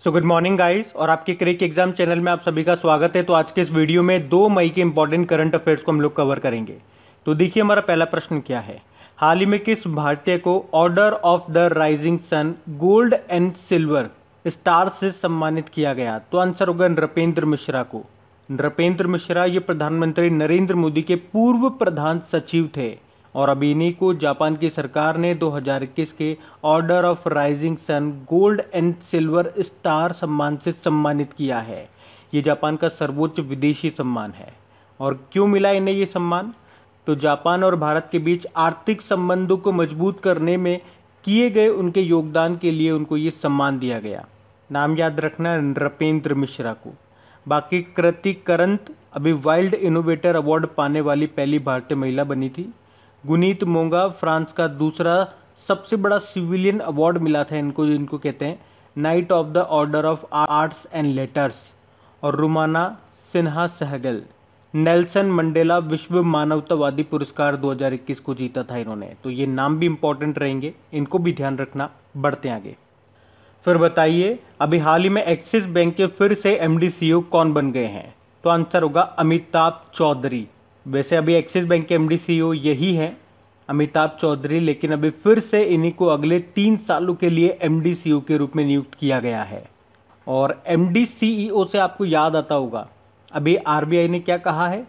So good morning guys और आपके क्रिक exam channel में आप सभी का स्वागत है। तो आज के इस वीडियो में 2 मई के इंपॉर्टेंट करंट अफेयर्स को हम लोग कवर करेंगे। तो देखिए हमारा पहला प्रश्न क्या है। हाल ही में किस भारतीय को order of the rising sun gold and silver star से सम्मानित किया गया? तो आंसर होगा नृपेंद्र मिश्रा को। नृपेंद्र मिश्रा ये प्रधानमंत्री नरेंद्र मोदी के पूर्व प्रधान सचिव थे और अभी इन्हीं को जापान की सरकार ने 2021 के order of rising sun gold and silver star सम्मान से सम्मानित किया है। ये जापान का सर्वोच्च विदेशी सम्मान है। और क्यों मिला इन्हें ये सम्मान? तो जापान और भारत के बीच आर्थिक संबंधों को मजबूत करने में किए गए उनके योगदान के लिए उनको ये सम्मान दिया गया। नाम याद रखना, नृपेंद्र मिश्रा को। बाकी कृति करंत अभी वाइल्ड इनोवेटर अवार्ड पाने वाली पहली भारतीय महिला बनी थी। गुनीत मोंगा फ्रांस का दूसरा सबसे बड़ा सिविलियन अवार्ड मिला था इनको कहते हैं night of the order of arts and letters. और रुमाना सिन्हा सहगल नेल्सन मंडेला विश्व मानवतावादी पुरस्कार 2021 को जीता था इन्होंने। तो ये नाम भी इंपॉर्टेंट रहेंगे, इनको भी ध्यान रखना। बढ़ते आगे। फिर बताइए अभी हाल ही में एक्सिस बैंक के फिर से एमडी सीईओ कौन बन गए हैं? तो आंसर होगा अमिताभ चौधरी। वैसे अभी एक्सिस बैंक के एमडी सीईओ यही है अमिताभ चौधरी, लेकिन अभी फिर से इन्हीं को अगले 3 सालों के लिए एमडी सीईओ के रूप में नियुक्त किया गया है। और एमडी सीईओ से आपको याद आता होगा अभी आरबीआई ने क्या कहा है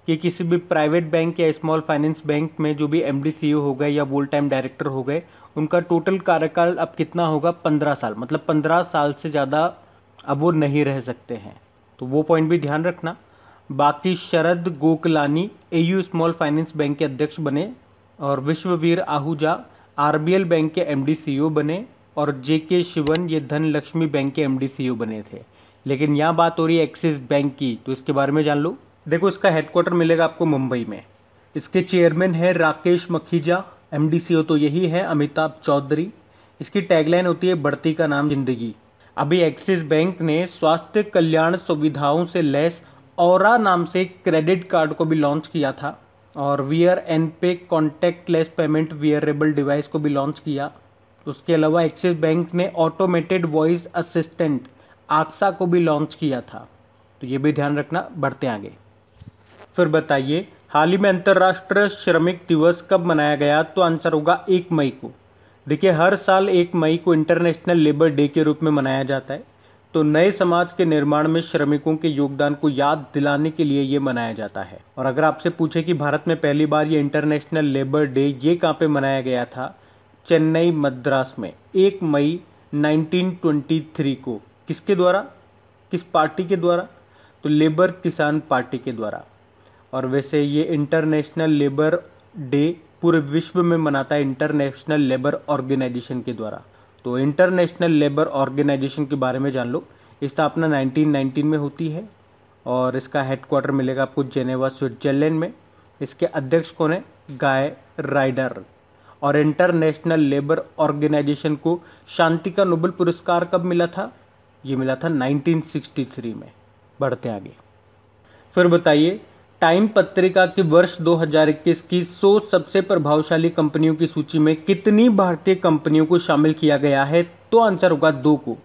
कि किसी भी प्राइवेट बैंक या स्मॉल फाइनेंस बैंक में जो भी एमडी सीईओ हो गए या फुल टाइम डायरेक्टर हो गए, उनका टोटल कार्यकाल अब कितना होगा? 15 साल। मतलब 15 साल से ज़्यादा अब वो नहीं रह सकते हैं। तो वो पॉइंट भी ध्यान रखना। बाकी Sharad Goklani AU small finance bank के अध्यक्ष बने और विश्ववीर आहूजा आरबीएल बैंक के एमडी सीईओ बने और जेके शिवन ये धनलक्ष्मी बैंक के एमडी सीईओ बने थे। लेकिन यहाँ बात हो रही है एक्सिस बैंक की, तो इसके बारे में जान लो। देखो इसका हेडक्वार्टर मिलेगा आपको मुंबई में। इसके चेयरमैन है राकेश मखीजा, एमडी सीईओ तो यही है अमिताभ चौधरी। इसकी टैगलाइन होती है बढ़ती का नाम जिंदगी। अभी एक्सिस बैंक ने स्वास्थ्य कल्याण सुविधाओं से लैस औरा नाम से क्रेडिट कार्ड को भी लॉन्च किया था और वियर एंड पे कॉन्टैक्टलेस पेमेंट वियरेबल डिवाइस को भी लॉन्च किया। उसके अलावा एक्सिस बैंक ने ऑटोमेटेड वॉइस असिस्टेंट आक्सा को भी लॉन्च किया था। तो ये भी ध्यान रखना। बढ़ते आगे। फिर बताइए हाल ही में अंतर्राष्ट्रीय श्रमिक दिवस कब मनाया गया? तो आंसर होगा 1 मई को। देखिए हर साल 1 मई को इंटरनेशनल लेबर डे के रूप में मनाया जाता है। तो नए समाज के निर्माण में श्रमिकों के योगदान को याद दिलाने के लिए ये मनाया जाता है। और अगर आपसे पूछे कि भारत में पहली बार ये इंटरनेशनल लेबर डे ये कहाँ पे मनाया गया था? चेन्नई मद्रास में 1 मई 1923 को। किसके द्वारा? किस पार्टी के द्वारा? तो लेबर किसान पार्टी के द्वारा। और वैसे ये इंटरनेशनल लेबर डे पूरे विश्व में मनाता है इंटरनेशनल लेबर ऑर्गेनाइजेशन के द्वारा। तो इंटरनेशनल लेबर ऑर्गेनाइजेशन के बारे में जान लो। स्थापना 1919 में होती है और इसका हेडक्वार्टर मिलेगा आपको जेनेवा स्विट्जरलैंड में। इसके अध्यक्ष कौन है? गाय राइडर। और इंटरनेशनल लेबर ऑर्गेनाइजेशन को शांति का नोबेल पुरस्कार कब मिला था? ये मिला था 1963 में। बढ़ते आगे। फिर बताइए टाइम पत्रिका की वर्ष 2021 की 100 सबसे प्रभावशाली कंपनियों की सूची में कितनी भारतीय कंपनियों को शामिल किया गया है? तो आंसर होगा 2 को।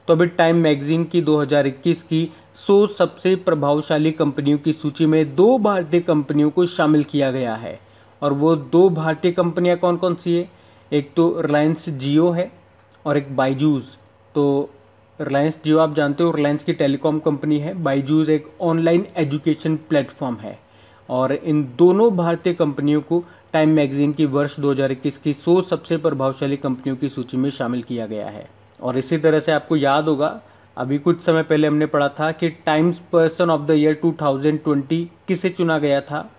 तो अभी टाइम मैगजीन की 2021 की 100 सबसे प्रभावशाली कंपनियों की सूची में 2 भारतीय कंपनियों को शामिल किया गया है। और वो 2 भारतीय कंपनियां कौन कौन सी है? एक तो रिलायंस जियो है और एक बायजूस। तो रिलायंस जियो आप जानते हो रिलायंस की टेलीकॉम कंपनी है। बायजूस एक ऑनलाइन एजुकेशन प्लेटफॉर्म है। और इन दोनों भारतीय कंपनियों को टाइम मैगजीन की वर्ष 2021 की 100 सबसे प्रभावशाली कंपनियों की सूची में शामिल किया गया है। और इसी तरह से आपको याद होगा अभी कुछ समय पहले हमने पढ़ा था कि times person of the year 2020 किसे चुना गया था?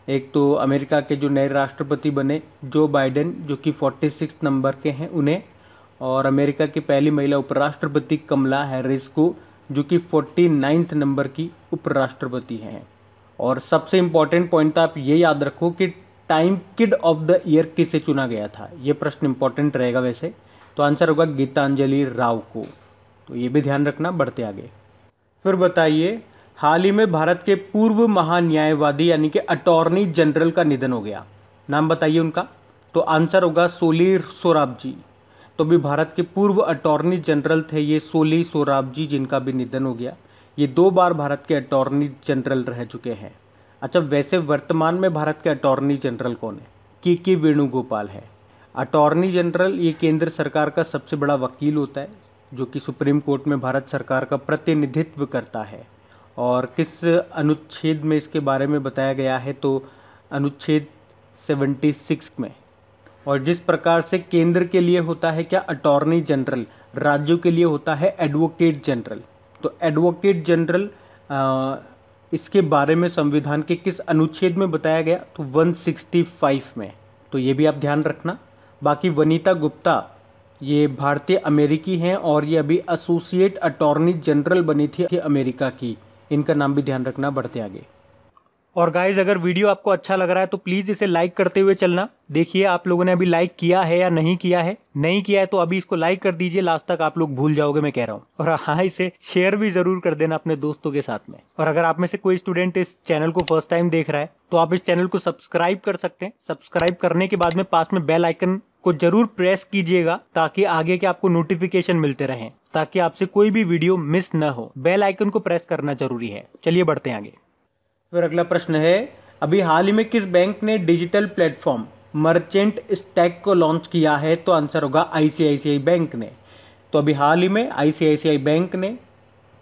एक तो अमेरिका के जो नए राष्ट्रपति बने जो बाइडेन, जो कि 46 नंबर के हैं उन्हें, और अमेरिका की पहली महिला उपराष्ट्रपति कमला हैरिस को, जो कि 49 नंबर की उपराष्ट्रपति हैं। और सबसे इंपॉर्टेंट पॉइंट आप ये याद रखो कि time kid of the year किसे चुना गया था? ये प्रश्न इंपॉर्टेंट रहेगा वैसे। तो आंसर होगा गीतांजलि राव को। तो ये भी ध्यान रखना। बढ़ते आगे। फिर बताइए हाल ही में भारत के पूर्व महान्यायवादी यानी कि अटॉर्नी जनरल का निधन हो गया। नाम बताइए उनका। तो आंसर होगा सोली सोराबजी। तो अभी भारत के पूर्व अटॉर्नी जनरल थे ये सोली सोराबजी, जिनका भी निधन हो गया। ये 2 बार भारत के अटॉर्नी जनरल रह चुके हैं। अच्छा, वैसे वर्तमान में भारत के अटॉर्नी जनरल कौन है? के वेणुगोपाल है। अटॉर्नी जनरल ये केंद्र सरकार का सबसे बड़ा वकील होता है, जो कि सुप्रीम कोर्ट में भारत सरकार का प्रतिनिधित्व करता है। और किस अनुच्छेद में इसके बारे में बताया गया है? तो अनुच्छेद 76 में। और जिस प्रकार से केंद्र के लिए होता है क्या अटॉर्नी जनरल, राज्यों के लिए होता है एडवोकेट जनरल। तो एडवोकेट जनरल इसके बारे में संविधान के किस अनुच्छेद में बताया गया? तो 165 में। तो ये भी आप ध्यान रखना। बाकी वनीता गुप्ता ये भारतीय अमेरिकी हैं और ये अभी एसोसिएट अटॉर्नी जनरल बनी थी अमेरिका की। इनका नाम भी ध्यान रखना। बढ़ते आगे। और गाइज, अगर वीडियो आपको अच्छा लग रहा है तो प्लीज़ इसे लाइक करते हुए चलना। देखिए आप लोगों ने अभी लाइक किया है या नहीं किया है। नहीं किया है तो अभी इसको लाइक कर दीजिए, लास्ट तक आप लोग भूल जाओगे मैं कह रहा हूँ। और हाँ, इसे शेयर भी जरूर कर देना अपने दोस्तों के साथ में। और अगर आप में से कोई स्टूडेंट इस चैनल को फर्स्ट टाइम देख रहा है तो आप इस चैनल को सब्सक्राइब कर सकते हैं। सब्सक्राइब करने के बाद में पास में बेल आइकन को जरूर प्रेस कीजिएगा, ताकि आगे के आपको नोटिफिकेशन मिलते रहें, ताकि आपसे कोई भी वीडियो मिस न हो। बेल आइकन को प्रेस करना जरूरी है। चलिए बढ़ते हैं आगे। फिर अगला प्रश्न है, अभी हाल ही में किस बैंक ने डिजिटल प्लेटफॉर्म मर्चेंट स्टैक को लॉन्च किया है? तो आंसर होगा आईसीआईसीआई बैंक ने। तो अभी हाल ही में आईसीआईसीआई बैंक ने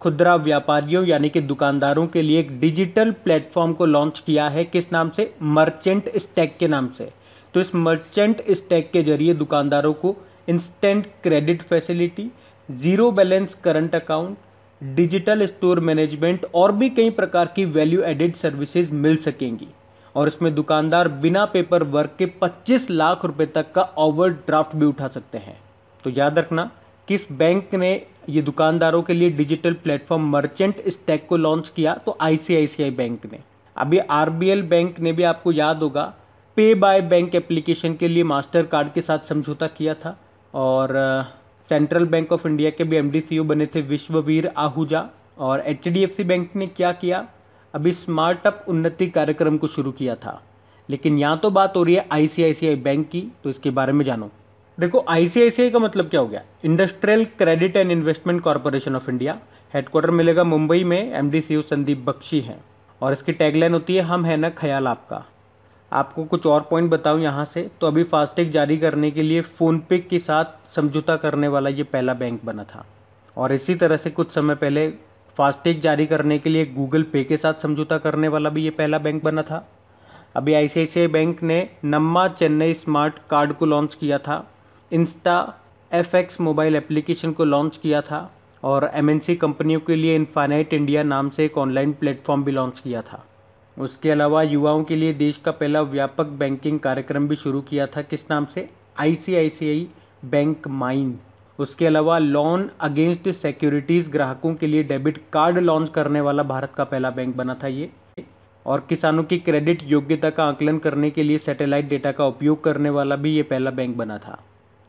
खुदरा व्यापारियों यानी कि दुकानदारों के लिए एक डिजिटल प्लेटफॉर्म को लॉन्च किया है। किस नाम से? मर्चेंट स्टैक के नाम से। तो इस मर्चेंट स्टैक के जरिए दुकानदारों को instant credit facility, zero balance current account, digital store management और भी कई प्रकार की वैल्यू एडेड सर्विसेज मिल सकेंगी। और इसमें दुकानदार बिना पेपर वर्क के 25 लाख रुपए तक का ओवरड्राफ्ट भी उठा सकते हैं। तो याद रखना, किस बैंक ने ये दुकानदारों के लिए डिजिटल प्लेटफॉर्म मर्चेंट स्टैक को लॉन्च किया? तो आईसीआईसीआई बैंक ने। अभी आरबीएल बैंक ने भी, आपको याद होगा, पे बाय बैंक एप्लीकेशन के लिए मास्टर कार्ड के साथ समझौता किया था। और सेंट्रल बैंक ऑफ इंडिया के भी एमडी सीईओ बने थे विश्ववीर आहूजा। और एचडीएफसी बैंक ने क्या किया? अभी स्मार्टअप उन्नति कार्यक्रम को शुरू किया था। लेकिन यहाँ तो बात हो रही है आईसीआईसीआई बैंक की, तो इसके बारे में जानो। देखो, आईसीआईसीआई का मतलब क्या हो गया? Industrial credit and investment corporation of India. Headquarter मिलेगा मुंबई में। एमडी सीईओ संदीप बख्शी हैं। और इसकी टैगलाइन होती है, हम है ना ख्याल आपका। आपको कुछ और पॉइंट बताऊं यहाँ से, तो अभी फास्टैग जारी करने के लिए फोनपे के साथ समझौता करने वाला ये पहला बैंक बना था। और इसी तरह से कुछ समय पहले फास्टैग जारी करने के लिए गूगल पे के साथ समझौता करने वाला भी ये पहला बैंक बना था। अभी आईसीआईसीआई बैंक ने नम्मा चेन्नई स्मार्ट कार्ड को लॉन्च किया था। इंस्टा एफएक्स मोबाइल एप्लीकेशन को लॉन्च किया था। और एमएनसी कंपनियों के लिए इनफाइनाइट इंडिया नाम से एक ऑनलाइन प्लेटफॉर्म भी लॉन्च किया था। उसके अलावा युवाओं के लिए देश का पहला व्यापक बैंकिंग कार्यक्रम भी शुरू किया था। किस नाम से? ICICI bank mine. उसके अलावा लोन अगेंस्ट सिक्योरिटीज ग्राहकों के लिए डेबिट कार्ड लॉन्च करने वाला भारत का पहला बैंक बना था ये। और किसानों की क्रेडिट योग्यता का आकलन करने के लिए सैटेलाइट डेटा का उपयोग करने वाला भी ये पहला बैंक बना था।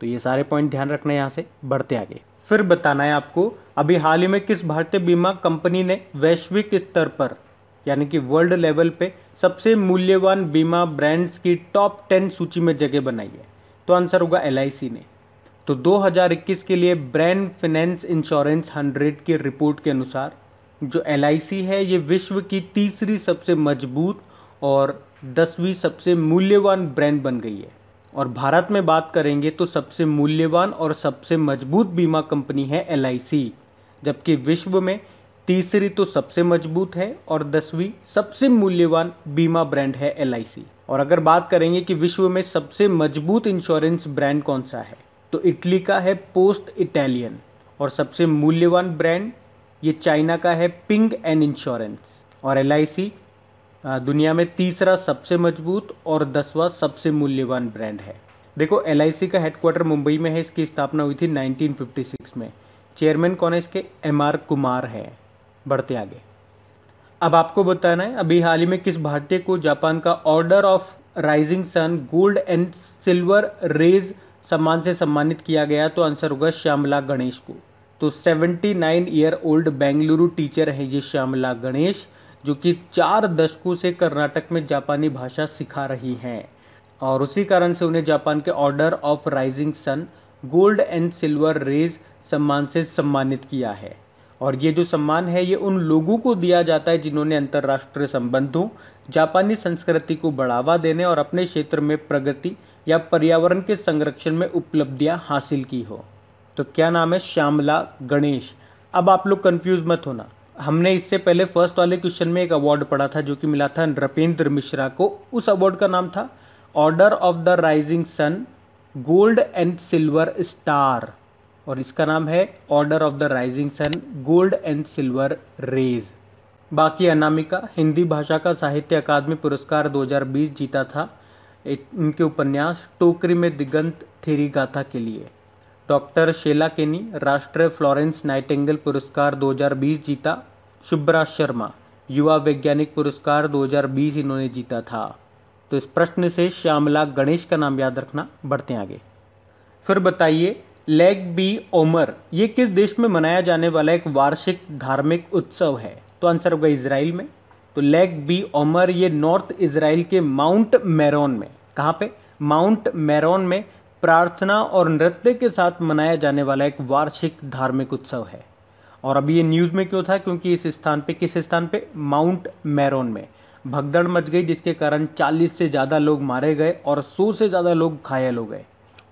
तो ये सारे पॉइंट ध्यान रखना है। यहाँ से बढ़ते आगे। फिर बताना है आपको, अभी हाल ही में किस भारतीय बीमा कंपनी ने वैश्विक स्तर पर यानी कि वर्ल्ड लेवल पे सबसे मूल्यवान बीमा ब्रांड्स की टॉप 10 सूची में जगह बनाई है? तो आंसर होगा एलआईसी ने। तो 2021 के लिए ब्रांड फाइनेंस इंश्योरेंस 100 की रिपोर्ट के अनुसार जो एलआईसी है ये विश्व की तीसरी सबसे मजबूत और 10वीं सबसे मूल्यवान ब्रांड बन गई है। और भारत में बात करेंगे तो सबसे मूल्यवान और सबसे मजबूत बीमा कंपनी है एलआईसी, जबकि विश्व में तीसरी तो सबसे मजबूत है और 10वीं सबसे मूल्यवान बीमा ब्रांड है एलआईसी। और अगर बात करेंगे कि विश्व में सबसे मजबूत इंश्योरेंस ब्रांड कौन सा है, तो इटली का है पोस्ट इटालियन। और सबसे मूल्यवान ब्रांड ये चाइना का है पिंग एंड इंश्योरेंस। और एलआईसी दुनिया में तीसरा सबसे मजबूत और 10वां सबसे मूल्यवान ब्रांड है। देखो, एलआईसी का हेडक्वार्टर मुंबई में है। इसकी स्थापना हुई थी 1956 में। चेयरमैन कौन है इसके? एमआर कुमार है। बढ़ते आगे। अब आपको बताना है, अभी हाल ही में किस भारतीय को जापान का order of rising sun gold and silver rays सम्मान से सम्मानित किया गया? तो आंसर होगा श्यामला गणेश को। तो 79 ईयर ओल्ड बेंगलुरु टीचर है ये श्यामला गणेश, जो कि 4 दशकों से कर्नाटक में जापानी भाषा सिखा रही हैं। और उसी कारण से उन्हें जापान के order of rising sun gold and silver rays सम्मान से सम्मानित किया है। और ये जो सम्मान है ये उन लोगों को दिया जाता है जिन्होंने अंतर्राष्ट्रीय संबंधों, जापानी संस्कृति को बढ़ावा देने और अपने क्षेत्र में प्रगति या पर्यावरण के संरक्षण में उपलब्धियां हासिल की हो। तो क्या नाम है? श्यामला गणेश। अब आप लोग कंफ्यूज मत होना, हमने इससे पहले फर्स्ट वाले क्वेश्चन में एक अवार्ड पढ़ा था जो कि मिला था नृपेंद्र मिश्रा को। उस अवार्ड का नाम था order of the rising sun gold and silver star, और इसका नाम है order of the rising sun gold and silver rays. बाकी अनामिका हिंदी भाषा का साहित्य अकादमी पुरस्कार 2020 जीता था उनके उपन्यास टोकरी में दिगंत थेरी गाथा के लिए। डॉक्टर शेला केनी राष्ट्रीय फ्लोरेंस नाइटिंगेल पुरस्कार 2020 जीता। शुभ्रा शर्मा युवा वैज्ञानिक पुरस्कार 2020 इन्होंने जीता था। तो इस प्रश्न से श्यामला गणेश का नाम याद रखना। बढ़ते हैं आगे। फिर बताइए, लेग बी ओमर ये किस देश में मनाया जाने वाला एक वार्षिक धार्मिक उत्सव है? तो आंसर होगा इजराइल में। तो लेग बी ओमर ये नॉर्थ इजराइल के माउंट मेरोन में, कहाँ पे? माउंट मेरोन में प्रार्थना और नृत्य के साथ मनाया जाने वाला एक वार्षिक धार्मिक उत्सव है। और अभी ये न्यूज़ में क्यों था? क्योंकि इस स्थान पे, किस स्थान पे? माउंट मेरोन में भगदड़ मच गई जिसके कारण 40 से ज़्यादा लोग मारे गए और 100 से ज़्यादा लोग घायल हो गए।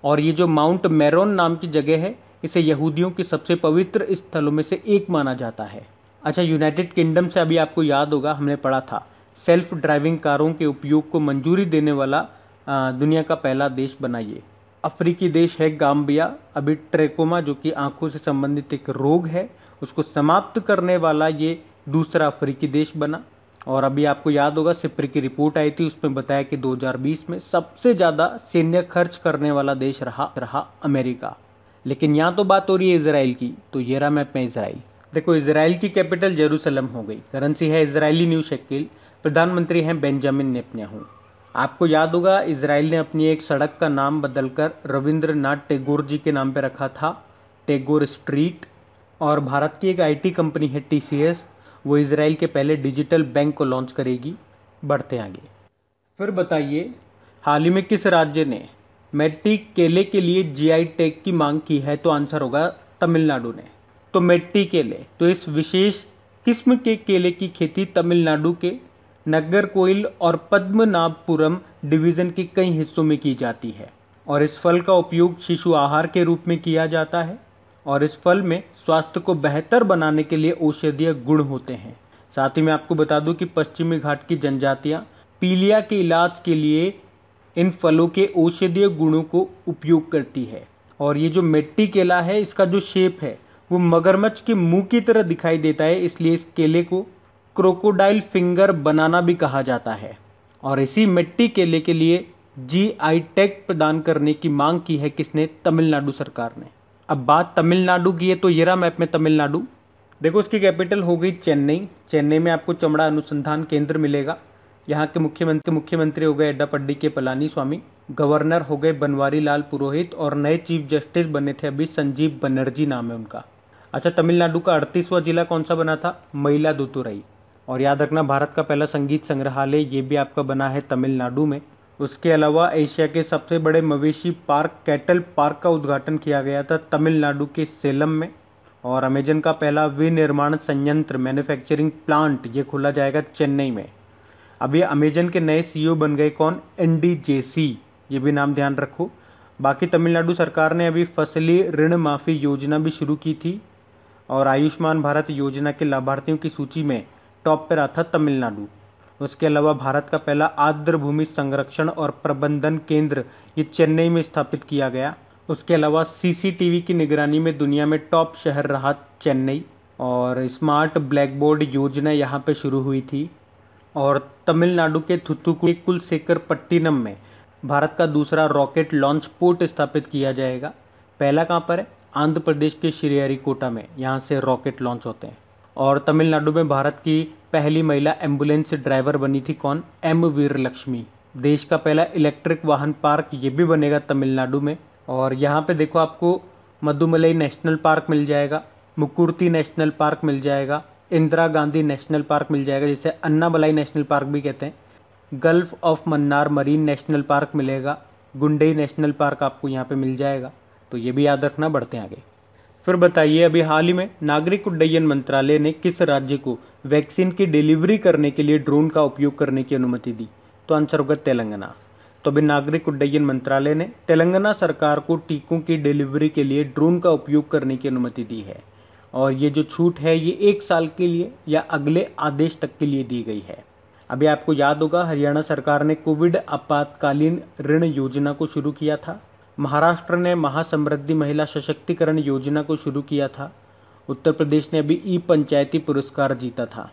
और ये जो माउंट मेरोन नाम की जगह है इसे यहूदियों के सबसे पवित्र स्थलों में से एक माना जाता है। अच्छा, यूनाइटेड किंगडम से अभी आपको याद होगा हमने पढ़ा था सेल्फ ड्राइविंग कारों के उपयोग को मंजूरी देने वाला दुनिया का पहला देश बना ये। अफ्रीकी देश है गाम्बिया। अभी ट्रेकोमा जो कि आंखों से संबंधित एक रोग है उसको समाप्त करने वाला ये दूसरा अफ्रीकी देश बना। और अभी आपको याद होगा सिप्री की रिपोर्ट आई थी, उसमें बताया कि 2020 में सबसे ज़्यादा सैन्य खर्च करने वाला देश रहा अमेरिका। लेकिन यहाँ तो बात हो रही है इजराइल की, तो ये रहा मैप में इजराइल। देखो, इजराइल की कैपिटल जेरूसलम हो गई, करेंसी है इजरायली न्यू शेकिल, प्रधानमंत्री हैं बेंजामिन नेतन्याहू। आपको याद होगा इजराइल ने अपनी एक सड़क का नाम बदलकर रविंद्रनाथ टैगोर जी के नाम पर रखा था, टैगोर स्ट्रीट। और भारत की एक आईटी कंपनी है TCS, वो इजराइल के पहले डिजिटल बैंक को लॉन्च करेगी। बढ़ते आगे। फिर बताइए, हाल ही में किस राज्य ने मेट्टी केले के लिए GI टैग की मांग की है? तो आंसर होगा तमिलनाडु ने। तो मेट्टी केले, तो इस विशेष किस्म के केले की खेती तमिलनाडु के नगरकोइल और पद्मनाभपुरम डिवीजन के कई हिस्सों में की जाती है। और इस फल का उपयोग शिशु आहार के रूप में किया जाता है। और इस फल में स्वास्थ्य को बेहतर बनाने के लिए औषधीय गुण होते हैं। साथ ही मैं आपको बता दूं कि पश्चिमी घाट की जनजातियां पीलिया के इलाज के लिए इन फलों के औषधीय गुणों को उपयोग करती है। और ये जो मेट्टी केला है इसका जो शेप है वो मगरमच्छ के मुंह की तरह दिखाई देता है, इसलिए इस केले को क्रोकोडाइल फिंगर बनाना भी कहा जाता है। और इसी मेट्टी केले के लिए GI टैग प्रदान करने की मांग की है किसने? तमिलनाडु सरकार ने। अब बात तमिलनाडु की है, तो ये रहा मैप में तमिलनाडु। देखो, इसकी कैपिटल हो गई चेन्नई। चेन्नई में आपको चमड़ा अनुसंधान केंद्र मिलेगा। यहाँ के मुख्यमंत्री हो गए एड्डापड्डी के पलानी स्वामी, गवर्नर हो गए बनवारी लाल पुरोहित, और नए चीफ जस्टिस बने थे अभी संजीव बनर्जी नाम है उनका। अच्छा, तमिलनाडु का 38वां जिला कौन सा बना था? मयिलादुतुरई। और याद रखना, भारत का पहला संगीत संग्रहालय ये भी आपका बना है तमिलनाडु में। उसके अलावा एशिया के सबसे बड़े मवेशी पार्क कैटल पार्क का उद्घाटन किया गया था तमिलनाडु के सेलम में। और अमेजन का पहला विनिर्माण संयंत्र मैन्युफैक्चरिंग प्लांट ये खोला जाएगा चेन्नई में। अभी अमेजन के नए CEO बन गए कौन? NDJC, ये भी नाम ध्यान रखो। बाकी तमिलनाडु सरकार ने अभी फसली ऋण माफ़ी योजना भी शुरू की थी। और आयुष्मान भारत योजना के लाभार्थियों की सूची में टॉप पर आता तमिलनाडु। उसके अलावा भारत का पहला आर्द्र भूमि संरक्षण और प्रबंधन केंद्र ये चेन्नई में स्थापित किया गया। उसके अलावा CCTV की निगरानी में दुनिया में टॉप शहर रहा चेन्नई। और स्मार्ट ब्लैक बोर्ड योजना यहाँ पे शुरू हुई थी। और तमिलनाडु के थुथुकुडी कुलशेखरपट्टिनम में भारत का दूसरा रॉकेट लॉन्च पोर्ट स्थापित किया जाएगा। पहला कहाँ पर है? आंध्र प्रदेश के श्रीहरिकोटा में, यहाँ से रॉकेट लॉन्च होते हैं। और तमिलनाडु में भारत की पहली महिला एम्बुलेंस ड्राइवर बनी थी कौन? M वीरलक्ष्मी। देश का पहला इलेक्ट्रिक वाहन पार्क ये भी बनेगा तमिलनाडु में। और यहाँ पे देखो, आपको मधुमलई नेशनल पार्क मिल जाएगा, मुकुर्ती नेशनल पार्क मिल जाएगा, इंदिरा गांधी नेशनल पार्क मिल जाएगा जिसे अन्नामलाई नेशनल पार्क भी कहते हैं, gulf of Mannar marine national park मिलेगा, गुंडई नेशनल पार्क आपको यहाँ पे मिल जाएगा। तो ये भी याद रखना, बढ़ते हैं आगे। फिर बताइए, अभी हाल ही में नागरिक उड्डयन मंत्रालय ने किस राज्य को वैक्सीन की डिलीवरी करने के लिए ड्रोन का उपयोग करने की अनुमति दी? तो आंसर होगा तेलंगाना। तो अभी नागरिक उड्डयन मंत्रालय ने तेलंगाना सरकार को टीकों की डिलीवरी के लिए ड्रोन का उपयोग करने की अनुमति दी है, और ये जो छूट है ये 1 साल के लिए या अगले आदेश तक के लिए दी गई है। अभी आपको याद होगा, हरियाणा सरकार ने कोविड आपातकालीन ऋण योजना को शुरू किया था। महाराष्ट्र ने महासमृद्धि महिला सशक्तिकरण योजना को शुरू किया था। उत्तर प्रदेश ने अभी ई पंचायती पुरस्कार जीता था।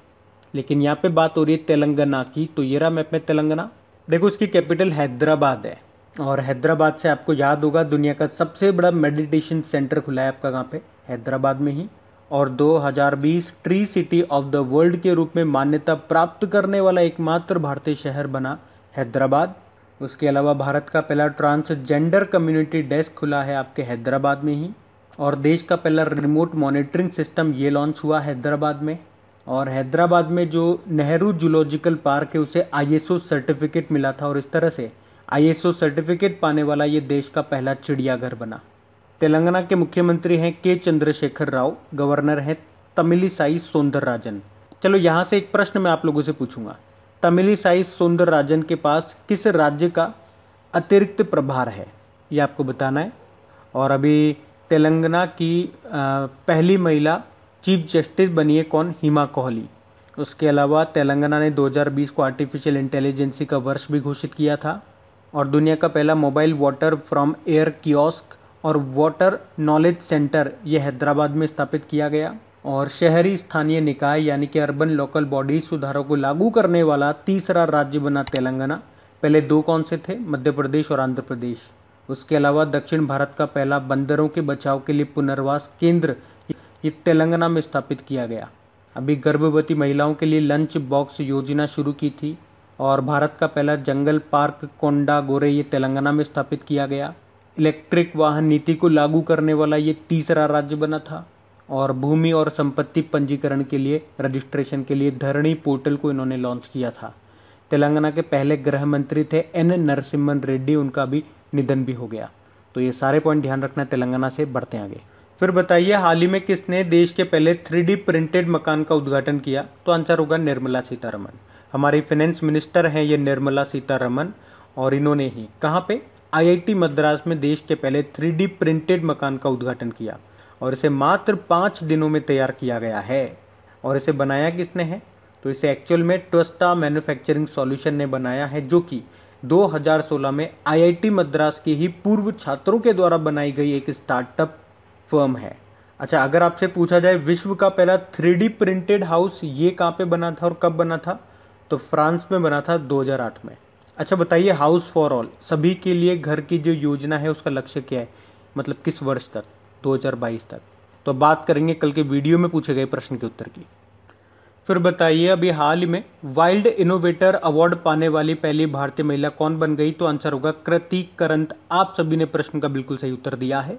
लेकिन यहाँ पे बात हो रही है तेलंगाना की, तो ये रहा मैप में तेलंगाना। देखो, इसकी कैपिटल हैदराबाद है, और हैदराबाद से आपको याद होगा दुनिया का सबसे बड़ा मेडिटेशन सेंटर खुला है आपका कहाँ पे, हैदराबाद में ही। और 2020 tree city of the world के रूप में मान्यता प्राप्त करने वाला एकमात्र भारतीय शहर बना हैदराबाद। उसके अलावा भारत का पहला ट्रांसजेंडर कम्युनिटी डेस्क खुला है आपके हैदराबाद में ही, और देश का पहला रिमोट मॉनिटरिंग सिस्टम ये लॉन्च हुआ हैदराबाद में। और हैदराबाद में जो नेहरू जूलॉजिकल पार्क है उसे ISO सर्टिफिकेट मिला था, और इस तरह से ISO सर्टिफिकेट पाने वाला ये देश का पहला चिड़ियाघर बना। तेलंगाना के मुख्यमंत्री हैं के चंद्रशेखर राव, गवर्नर हैं तमिलिसाई सौंदरराजन। चलो यहाँ से एक प्रश्न मैं आप लोगों से पूछूंगा, तमिलिसाई सौंदरराजन के पास किस राज्य का अतिरिक्त प्रभार है, ये आपको बताना है। और अभी तेलंगाना की पहली महिला चीफ जस्टिस बनी है कौन, हिमा कोहली। उसके अलावा तेलंगाना ने 2020 को आर्टिफिशियल इंटेलिजेंसी का वर्ष भी घोषित किया था, और दुनिया का पहला mobile water from air kiosk और वाटर नॉलेज सेंटर ये हैदराबाद में स्थापित किया गया। और शहरी स्थानीय निकाय यानी कि अर्बन लोकल बॉडी सुधारों को लागू करने वाला तीसरा राज्य बना तेलंगाना। पहले 2 कौन से थे, मध्य प्रदेश और आंध्र प्रदेश। उसके अलावा दक्षिण भारत का पहला बंदरों के बचाव के लिए पुनर्वास केंद्र ये तेलंगाना में स्थापित किया गया। अभी गर्भवती महिलाओं के लिए लंच बॉक्स योजना शुरू की थी, और भारत का पहला जंगल पार्क कोंडा गोरे ये तेलंगाना में स्थापित किया गया। इलेक्ट्रिक वाहन नीति को लागू करने वाला ये तीसरा राज्य बना था, और भूमि और संपत्ति पंजीकरण के लिए रजिस्ट्रेशन के लिए धरणी पोर्टल को इन्होंने लॉन्च किया था। तेलंगाना के पहले गृह मंत्री थे N नरसिम्हन रेड्डी, उनका भी निधन भी हो गया। तो ये सारे पॉइंट ध्यान रखना तेलंगाना से। बढ़ते हैं आगे। फिर बताइए, हाल ही में किसने देश के पहले 3D प्रिंटेड मकान का उद्घाटन किया? तो आंसर होगा निर्मला सीतारमण। हमारी फाइनेंस मिनिस्टर हैं ये निर्मला सीतारमण, और इन्होंने ही कहाँ पे, IIT मद्रास में देश के पहले 3D प्रिंटेड मकान का उद्घाटन किया, और इसे मात्र 5 दिनों में तैयार किया गया है। और इसे बनाया किसने है? तो इसे एक्चुअल में ट्वस्टा मैन्युफैक्चरिंग सॉल्यूशन ने बनाया है, जो कि 2016 में IIT मद्रास के ही पूर्व छात्रों के द्वारा बनाई गई एक स्टार्टअप फर्म है। अच्छा, अगर आपसे पूछा जाए विश्व का पहला 3D प्रिंटेड हाउस ये कहाँ पे बना था और कब बना था, तो फ्रांस में बना था 2008 में। अच्छा बताइए, हाउस फॉर ऑल, सभी के लिए घर की जो योजना है उसका लक्ष्य क्या है, मतलब किस वर्ष तक? 2022 तक। तो बात करेंगे कल के वीडियो में पूछे गए प्रश्न के उत्तर की। फिर बताइए, अभी हाल ही में वाइल्ड इनोवेटर अवार्ड पाने वाली पहली भारतीय महिला कौन बन गई? तो आंसर होगा कृति करंत। आप सभी ने प्रश्न का बिल्कुल सही उत्तर दिया है।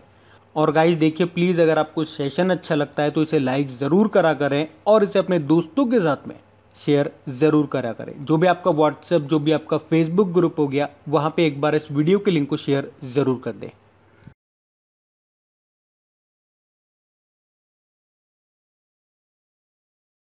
और गाइस देखिए, प्लीज़ अगर आपको सेशन अच्छा लगता है तो इसे लाइक ज़रूर करा करें, और इसे अपने दोस्तों के साथ में शेयर ज़रूर करा करें। जो भी आपका व्हाट्सएप, जो भी आपका फेसबुक ग्रुप हो गया, वहाँ पे एक बार इस वीडियो के लिंक को शेयर ज़रूर कर दें।